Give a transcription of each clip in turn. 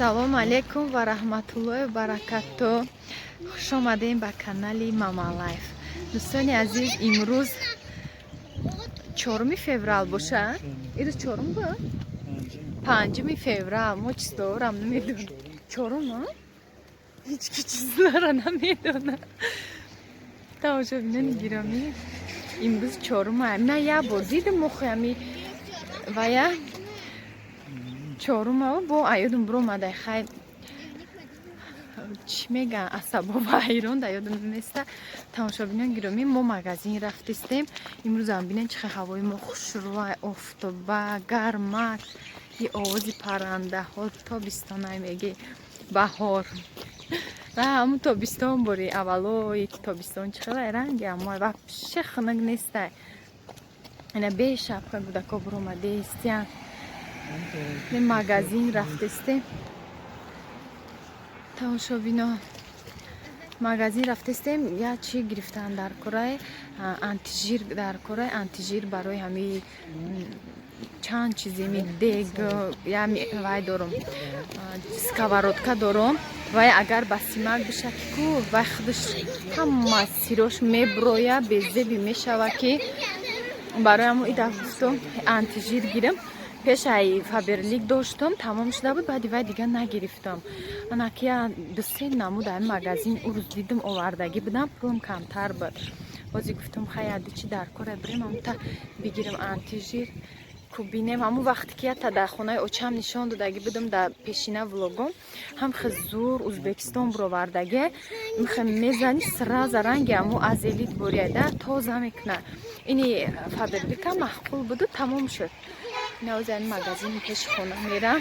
Салом алейкум ва раҳматуллоҳи ва баракатуҳ. Хуш омадем ба канали Мама Лайф. Дӯстони азиз, имрӯз 4 феврал бошад. Ирӯз 4 буд? 5 феврал. Мо числоҳоам намедонам. 4 ҳеҷ ки числоҳоро намедонам. Тамошобинони гиромӣ, имрӯз 4 на як бор дидам мохами ва я 4 бо аёдам биромада. Хай чӣ мегӯян, асабо ва ҳайрон да ёдам наместа. Тамошобинони гиромӣ, мо магазин рафтистем. Имрӯзам бинед чӣ хел ҳавои мо хушрӯа, офтоба, гармак, и овози паррандаҳо, тобистонай меги баҳор. Ва ҳамун тобистон бори аввалои тобистон чӣ хела ранги аммо вообще хунук нестай. Ина бе шапка кӯдако биромадестиян. Ме магазин рафтестем. Тамошобино, магазин рафтестем. Я чӣ гирифтан дар кораи антижир, дар кораи антижир барои ҳами чанд чизе ми дег, я вай дорум, сковородка дорум. Вай агар ба симак бишад ку вай худаш ҳама сирош меброя, безеби мешава ки барои ҳамон ида гуфтам антижир гирам. Пеш ай фаберлик доштам, тамом шуда буд, баъди вай дига нагирифтам. Анаки я дусе намуд ай магазин урӯз дидам овардаги будам, пулам камтар буд. Бози гуфтам хай адичи дар кора бирем ҳамута бигирам антижир ку бинем. ҳамун вақте ки ята дар хонаи очам нишон додаги будам дар пешина влогом, ҳам хел зур Узбекистон бировардаги михе мезани сразу ранги ҳаму азелит борияда тоза мекуна. Ини фаберлика махқул буду, тамом шуд. Навози ин магазини пеши хона мерам,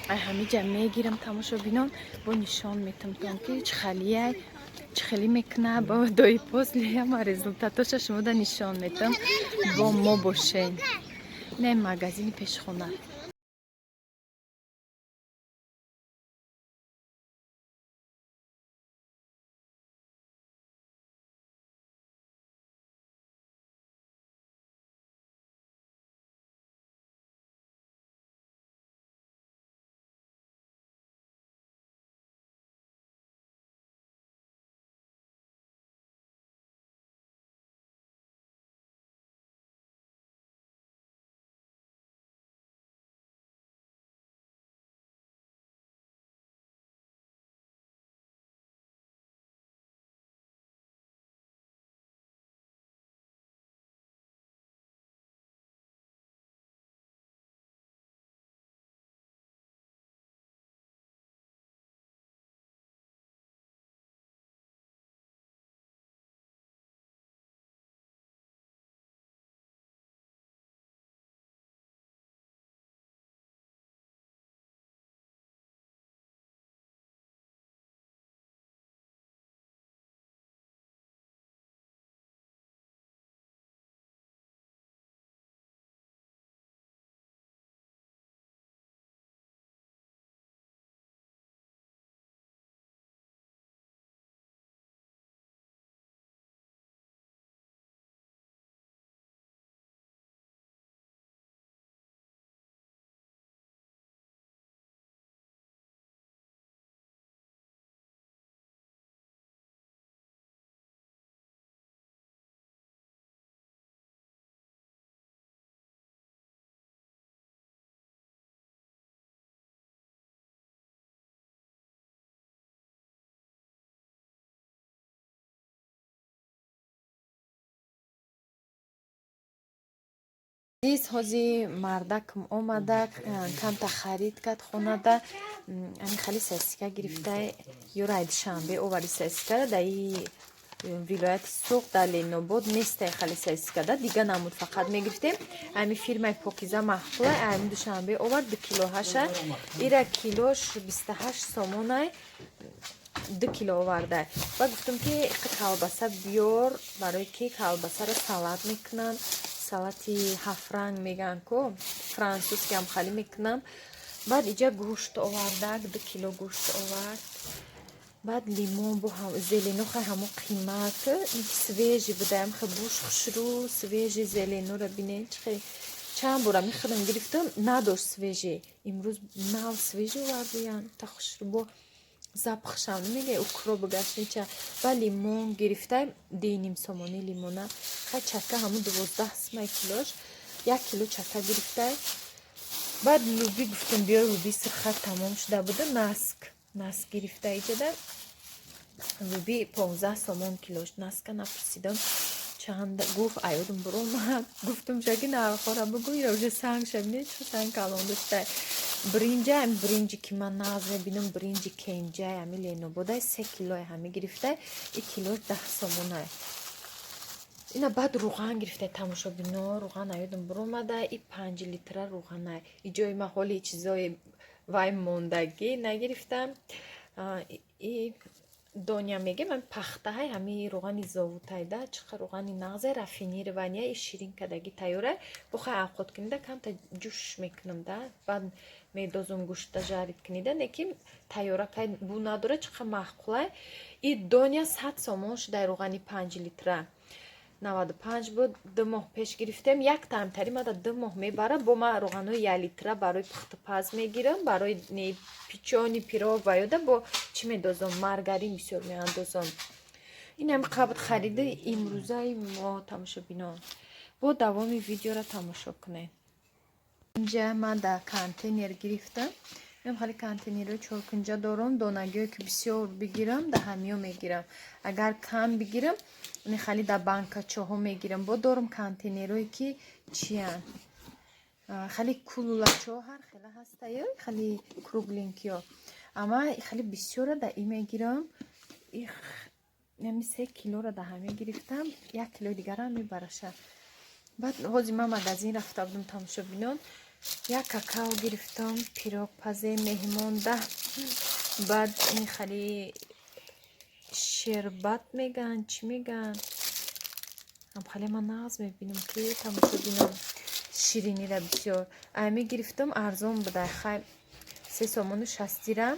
ай ҳамиҷа мегирам. Тамошобинон, бо нишон метам ки чӣ халияй, чӣ хели мекуна, бо дои после ҳама результатоша шумода нишон метам. Бо мо бошен. Не магазини пеши хона. Дис ҳози мардакм омада камта харид кад хонада. Ани хали сасика гирифта юрай душанбе овари сасикада да и вилояти суғ да Ленобод нестай хали сасикада дига намуд фақат мегирифтем. Ами фирмаи покиза маҳқула ами душанбе овар 2 кило ҳаша ира килош 28 сомонай 2 кило оварда. Ва гуфтам ки колбаса биёр, барои ки колбасаро салат мекунан. Салати ҳафранг меган ко франсузки ҳам хали мекунам. Баъд иҷа гӯшт овардак, 2 кило гӯшт овард. баъд лимон бо зеленуха ҳамо қимат свежи будаям, хе буш хушрӯ свежи зеленура бинед чӣ чанд бора мехӯрдам гирифтам надошт свежӣ. Имрӯз нав свежӣ овардиян та хушрубо запахшам намегӯяй укро бугаштнича ба лимон гирифтаем 2.5 сомони лимона хай чака ҳамун 12 сомон килош 1 кило чака гирифтаем. баъд луби гуфтам биё луби сирха тамом шуда буда наск гирифта иҷада луби 15 сомон килош наска напурсидам чанд гуфт аёдам биромад гуфтам шаки нархора бигӯ я уже санг шабине чо санг калон доштай бринҷаем бринҷи ки ман нағз мебинам бринҷи кенҷай ҳами ленободай 3 килои ҳами гирифтай 1 килош 10 сомонай ина баъд руған гирифтай тамошобино руған аёдам биромада и 5 литра руғанай иҷои маҳоли чизои вай мондагӣ нагирифтам и доня мегем ҳами пахтаҳай ҳами руғани зовутайда чиқа руғани нағзе рафинирования и ширин кадаги тайёрай бухай авқот кинида камта ҷӯш мекунамда баъд медозум гӯшта жарид кинида неки тайёракай бу надора чиқа маҳқулай и доня 100 сомон шудай руғани 5 литра 95 буд 2 моҳ пеш гирифтем як таймтари мада 2 моҳ мебара бо ма руғанои 1 литра барои пухтупаз мегирам барои пичони пирог ва ёда бо чӣ медозам маргарин бисёр меандозам инам қабл хариди имрӯзаи мо тамошобинон бо давоми видеора тамошо кунед инҷа ман дар контейнер гирифтам мем хали контейнерои чоркунҷа дорам донагиҳое ки бисёр бигирам да ҳамиё мегирам агар кам бигирам не хали да банкачаҳо мегирам бо дорам контейнерое ки чиян хали кулулачаҳо ҳар хела ҳастаю хали кругленкиё ама хали бисёра да и мегирам ями 3 килора да ҳаме гирифтам 1 килои дигарам мебараша баъд ҳозир ман магазин рафта будам тамошобинон як какао гирифтам пирогпазе меҳмонда баъд ин хали шербат меган чӣ меган ам хали ман нағз мебинам ки тамошобинон ширинира бисёр ами гирифтам арзон буда хай 3 сомону 60 дирам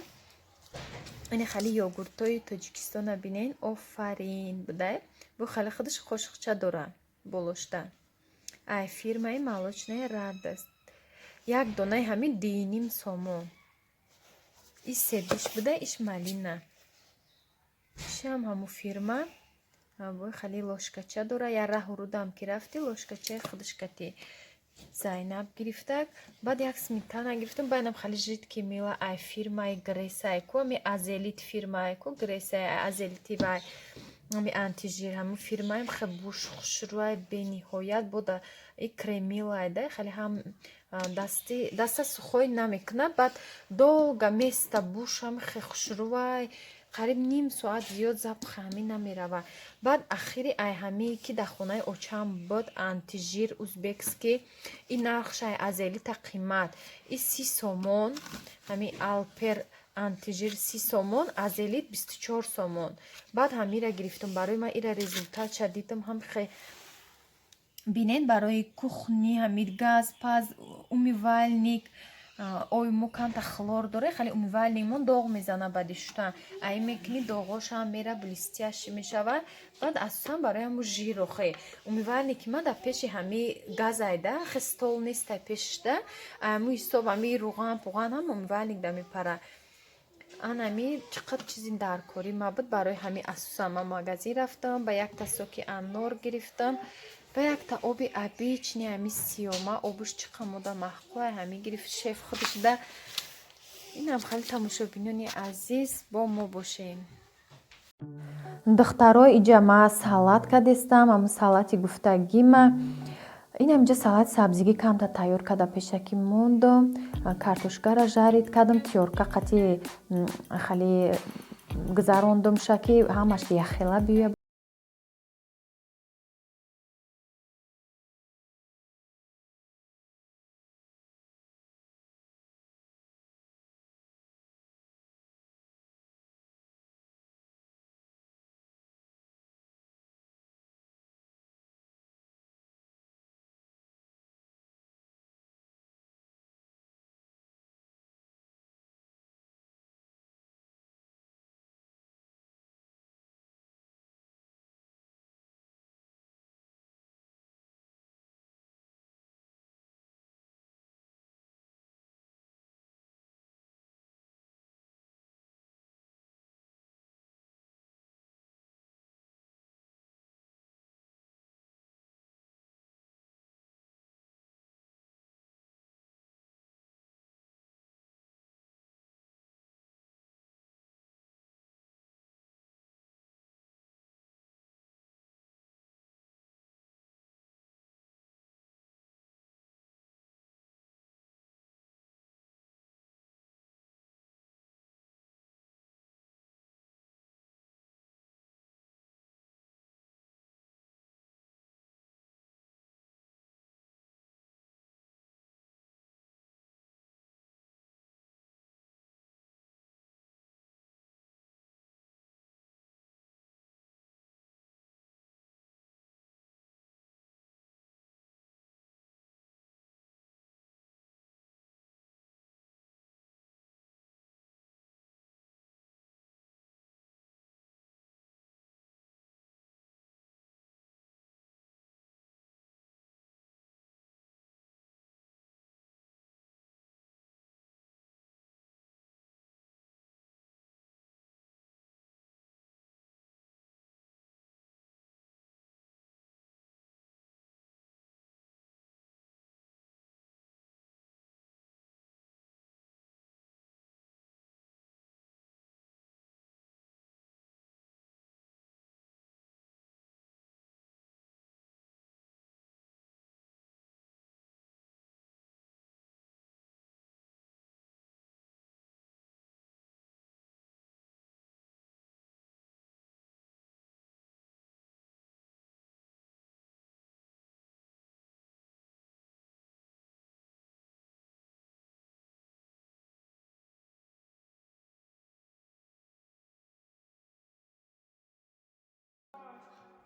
ини хали йогуртои тоҷикистона бинен офарин будай бу хали худаш қошиқча дора болошта ай фирмаи молочная радость як донаи ҳамин 2.5 сомон и сердиш буда иш малина ишам ҳаму фирма бо хали лошкача дора я раҳурудам ки рафти лошкачаи худаш кати зайнаб гирифтак баъд як сметана гирифтам байнам хали жидки мила ай фирмаи гресайко ами азелит фирмаико гресай азелити вай ами антижир ҳаму фирмаи хебуш хушруай бениҳоят бода и кремилайда хали ҳам даста сухой намекунад баъд долга места бушам хе хушруай қариб ним соат зиёд запахи ҳамӣ намерава баъд ахири ай ҳамӣ ки дар хонаи очам буд антижир узбекский и нархшай азелита қимат и 30 сомон ҳами алпер антижир 30 сомон азелит 24 сомон баъд ҳамира гирифтам барои ман ира результатша дидам ҳам хе бинен барои кухни ҳамид газ паз умивальник оймо камта хлор дора хали умивальник мон доғ мезана бади шудан ай мекини доғошам мера блестящ мешава баъд асосан барои ҳаму жиро хе умивальники ман дар пеши ҳами газайда хе стол нестай пешда аму ҳисоб ҳами руған пуған ҳам умивальник да мепара анами чиқад чизи даркори мабуд барои ҳами асосан ман магазин рафтам ба якта соки аннор гирифтам ба якта оби обични ҳами сиёма обуш чиқа мода маҳқулай ҳами гирифт шеф худшда инам хали тамошобинони азиз бо мо бошем духтаро иҷа ма салат кадестам ҳамун салати гуфтагима инам иҷа салати сабзигӣ камта тайёр када пешакӣ мондам картошкара жарид кардам тиёрка қати хали гузарондум шаки ҳамаш яхела биёя